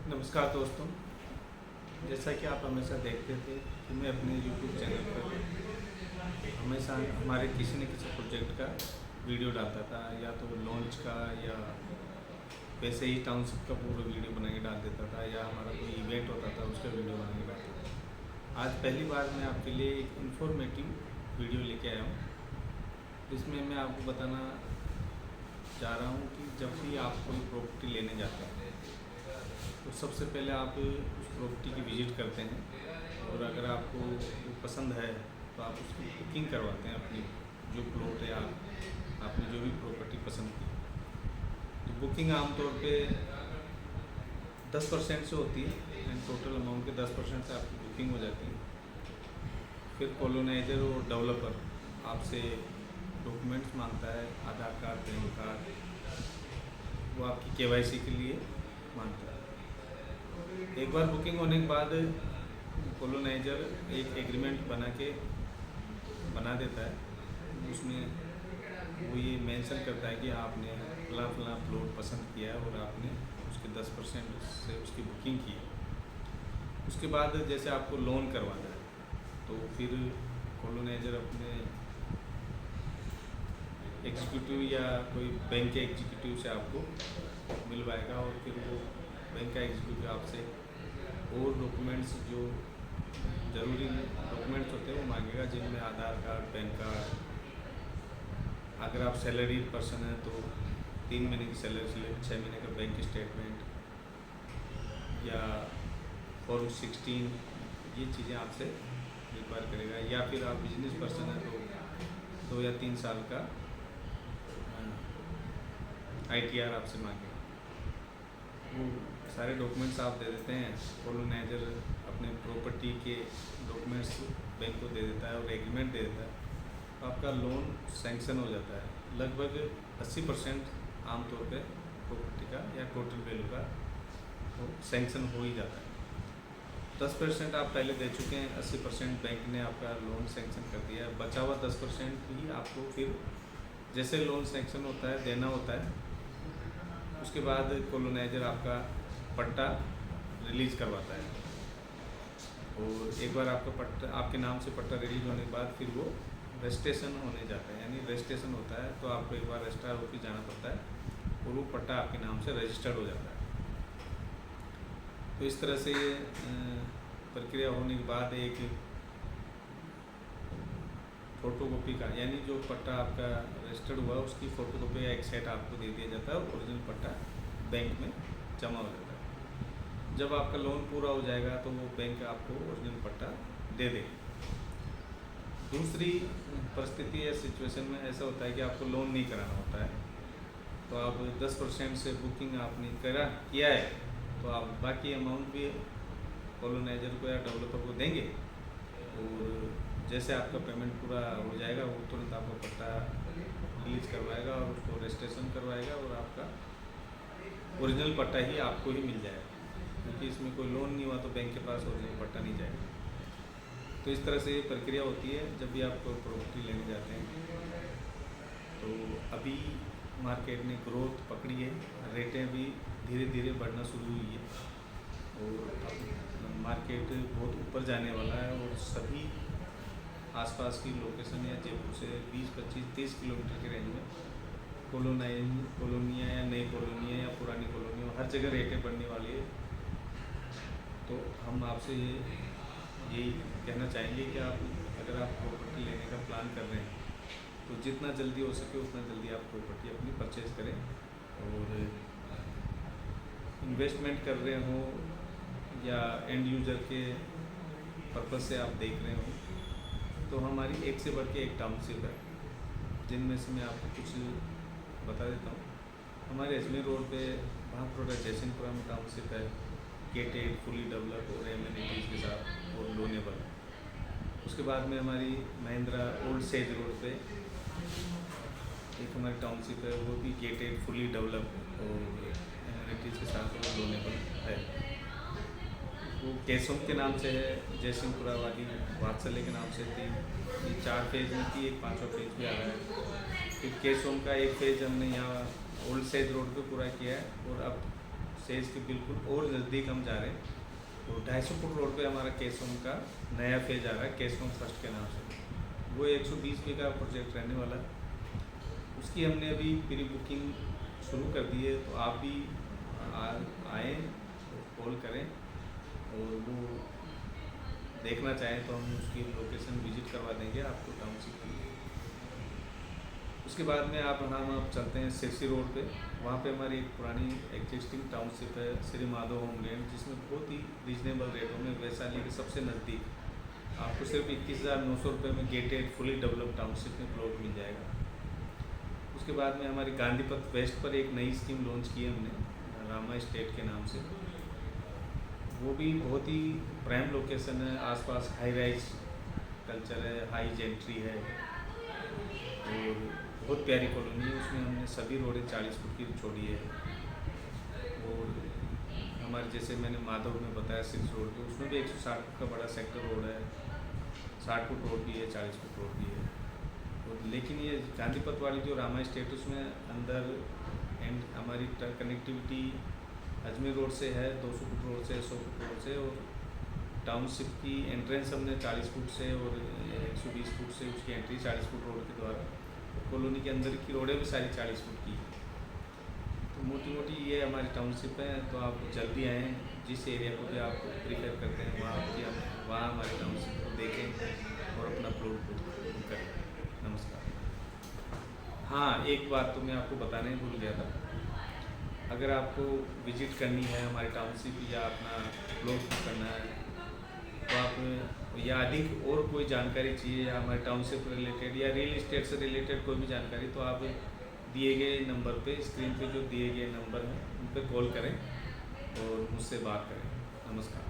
नमस्कार दोस्तों। जैसा कि आप हमेशा देखते थे कि मैं अपने YouTube चैनल पर हमेशा हमारे किसी न किसी प्रोजेक्ट का वीडियो डालता था, या तो लॉन्च का, या वैसे ही टाउनशिप का पूरा वीडियो बना के डाल देता था, या हमारा कोई इवेंट होता था उसका वीडियो बना के डालता था। आज पहली बार मैं आपके लिए एक इन्फॉर्मेटिव वीडियो लेके आया हूँ, जिसमें मैं आपको बताना चाह रहा हूँ कि जब भी आप कोई प्रॉपर्टी लेने जाते हैं तो सबसे पहले आप उस प्रॉपर्टी की विज़िट करते हैं, और अगर आपको वो पसंद है तो आप उसकी बुकिंग करवाते हैं। अपनी जो प्लॉट है, आपने जो भी प्रॉपर्टी पसंद की, तो बुकिंग आमतौर पे 10% से होती है, एंड टोटल अमाउंट के 10% से आपकी बुकिंग हो जाती है। फिर कॉलोनाइजर और डेवलपर आपसे डॉक्यूमेंट्स मांगता है, आधार कार्ड, पैन कार्ड, वो आपकी KYC के लिए मांगता है। एक बार बुकिंग होने के बाद कॉलोनाइजर एक एग्रीमेंट बना देता है। उसमें वो ये मेंशन करता है कि आपने फला प्लॉट पसंद किया है और आपने उसके 10% से उसकी बुकिंग की है। उसके बाद जैसे आपको लोन करवाना है तो फिर कॉलोनाइजर अपने एग्जीक्यूटिव या कोई बैंक के एग्जीक्यूटिव से आपको मिलवाएगा, और फिर वो बैंक का एग्जीक्यूटिव आपसे और डॉक्यूमेंट्स जो ज़रूरी डॉक्यूमेंट्स होते हैं वो मांगेगा, जिनमें आधार कार्ड, पैन कार्ड, अगर आप सैलरी पर्सन हैं तो 3 महीने की सैलरी स्लिप, 6 महीने का बैंक स्टेटमेंट, या फॉर्म 16, ये चीज़ें आपसे रिक्वायर करेगा। या फिर आप बिजनेस पर्सन हैं तो 2 या 3 साल का ITR आपसे मांगेगा। वो सारे डॉक्यूमेंट्स आप दे देते हैं, कॉलोनाइजर अपने प्रॉपर्टी के डॉक्यूमेंट्स बैंक को दे देता है और एग्रीमेंट दे देता है, तो आपका लोन सैंक्शन हो जाता है। लगभग 80% आमतौर पे प्रॉपर्टी का या टोटल वैल्यू का वो सैंक्शन हो ही जाता है। 10% आप पहले दे चुके हैं, 80% बैंक ने आपका लोन सैंक्शन कर दिया है। बचा हुआ 10% ही आपको फिर जैसे लोन सैंक्शन होता है देना होता है। उसके बाद कॉलोनाइजर आपका पट्टा रिलीज़ करवाता है, और एक बार आपका पट्टा, आपके नाम से पट्टा रिलीज होने के बाद फिर वो रजिस्ट्रेशन होने जाता है। यानी रजिस्ट्रेशन होता है तो आपको एक बार रजिस्ट्रार ऑफिस जाना पड़ता है, और वो पट्टा आपके नाम से रजिस्टर्ड हो जाता है। तो इस तरह से प्रक्रिया होने के बाद एक फ़ोटोकॉपी का, यानी जो पट्टा आपका रजिस्टर्ड हुआ उसकी फ़ोटोकॉपी या एक सेट आपको दे दिया जाता है, और ओरिजिनल पट्टा बैंक में जमा हो जाता है। जब आपका लोन पूरा हो जाएगा तो वो बैंक आपको ओरिजिनल पट्टा दे देगा। दूसरी परिस्थिति या सिचुएशन में ऐसा होता है कि आपको लोन नहीं कराना होता है, तो आप 10% से बुकिंग आपने किया है, तो आप बाकी अमाउंट भी कॉलोनाइजर को या डेवलपर को देंगे, और जैसे आपका पेमेंट पूरा हो जाएगा वो तुरंत आपको पट्टा रिलीज करवाएगा और उसको रजिस्ट्रेशन करवाएगा, और आपका ओरिजिनल पट्टा ही आपको ही मिल जाएगा, क्योंकि इसमें कोई लोन नहीं हुआ तो बैंक के पास ओरिजिनल पट्टा नहीं जाएगा। तो इस तरह से ये प्रक्रिया होती है जब भी आप कोई प्रॉपर्टी लेने जाते हैं। तो अभी मार्केट ने ग्रोथ पकड़ी है, रेटें भी धीरे धीरे बढ़ना शुरू हुई है, और मार्केट बहुत ऊपर जाने वाला है, और सभी आसपास की लोकेशन या जयपुर से 20, 25, 30 किलोमीटर के रेंज में कॉलोनियाँ या नई कॉलोनियाँ या पुरानी कॉलोनियाँ, हर जगह रेटें बढ़ने वाली है। तो हम आपसे यही कहना चाहेंगे कि अगर आप प्रॉपर्टी लेने का प्लान कर रहे हैं तो जितना जल्दी हो सके उतना जल्दी आप प्रॉपर्टी अपनी परचेज़ करें, और इन्वेस्टमेंट कर रहे हो या एंड यूज़र के पर्पज़ से आप देख रहे हो, तो हमारी एक से बढ़ के एक टाउनशिप है, जिनमें से मैं आपको कुछ बता देता हूँ। हमारे अजमेर रोड पे भागपुरा जयसिंहपुरा में टाउनशिप है, गेटेड, फुली डेवलप और एमिनिटीज़ के साथ और लोनेबल। उसके बाद में हमारी महिंद्रा ओल्ड सेज रोड पे एक हमारी टाउनशिप है, वो भी गेटेड, फुली डेवलप और एमिनिटीज़ के साथ और लोनेबल है। वो केसोम के नाम से है, जयसिंहपुरा वाली वात्सल्य के नाम से थी। ये 4 फेज में थी, एक 5वां फेज भी आ रहा है। फिर केसोम का एक फेज हमने यहाँ ओल्ड सेज रोड पे पूरा किया है, और अब सेज के बिल्कुल और नज़दीक हम जा रहे हैं। और 250 फुट रोड पे हमारा केसोम का नया फेज आ रहा है, केसोम फर्स्ट के नाम से। वो 120 बीघा प्रोजेक्ट रहने वाला है। उसकी हमने अभी प्री बुकिंग शुरू कर दी है, तो आप भी आएँ, कॉल करें, और वो देखना चाहें तो हम उसकी लोकेशन विजिट करवा देंगे आपको टाउनशिप की। उसके बाद में हम चलते हैं सिरसी रोड पे। वहाँ पे हमारी एक पुरानी एग्जिस्टिंग टाउनशिप है, श्री माधव होमलैंड, जिसमें बहुत ही रीजनेबल रेटों में वैशाली के सबसे नज़दीक आपको सिर्फ 21,900 रुपये में गेटेड फुली डेवलप्ड टाउनशिप में प्लॉट मिल जाएगा। उसके बाद में हमारी गांधीपथ वेस्ट पर एक नई स्कीम लॉन्च की है हमने, रामा एस्टेट के नाम से। वो भी बहुत ही प्राइम लोकेशन है, आसपास हाई राइज कल्चर है, हाई जेंट्री है, और बहुत प्यारी कॉलोनी है। उसमें हमने सभी रोडें 40 फुट की छोड़ी है। और हमारे जैसे मैंने माधव में बताया 6 रोड पे, उसमें भी 160 फुट का बड़ा सेक्टर रोड है, 60 फुट रोड भी है, 40 फुट रोड भी है। और लेकिन ये गांधीपथ वाली जो रामा एस्टेट, उसमें अंदर एंड हमारी कनेक्टिविटी अजमेर रोड से है, 200 फुट रोड से, 100 फुट रोड से, और टाउनशिप की एंट्रेंस हमने 40 फुट से और 120 फुट से उसकी एंट्री 40 फुट रोड के द्वारा। कॉलोनी के अंदर की रोडें भी सारी 40 फुट की। तो मोटी मोटी ये हमारी टाउनशिप है। तो आप जल्दी आएँ, जिस एरिया को भी आप प्रीफर करते हैं वहाँ हमारी टाउनशिप को देखें और अपना प्लॉट बुक करें। नमस्कार। हाँ, एक बात तो मैं आपको बताने ही भूल गया था। अगर आपको विजिट करनी है हमारी टाउनशिप या अपना प्लॉट बुक करना है, तो आप या अधिक और कोई जानकारी चाहिए या हमारे टाउनशिप रिलेटेड या रियल इस्टेट से रिलेटेड कोई भी जानकारी, तो आप दिए गए नंबर पे, स्क्रीन पे जो दिए गए नंबर हैं उन पे कॉल करें और मुझसे बात करें। नमस्कार।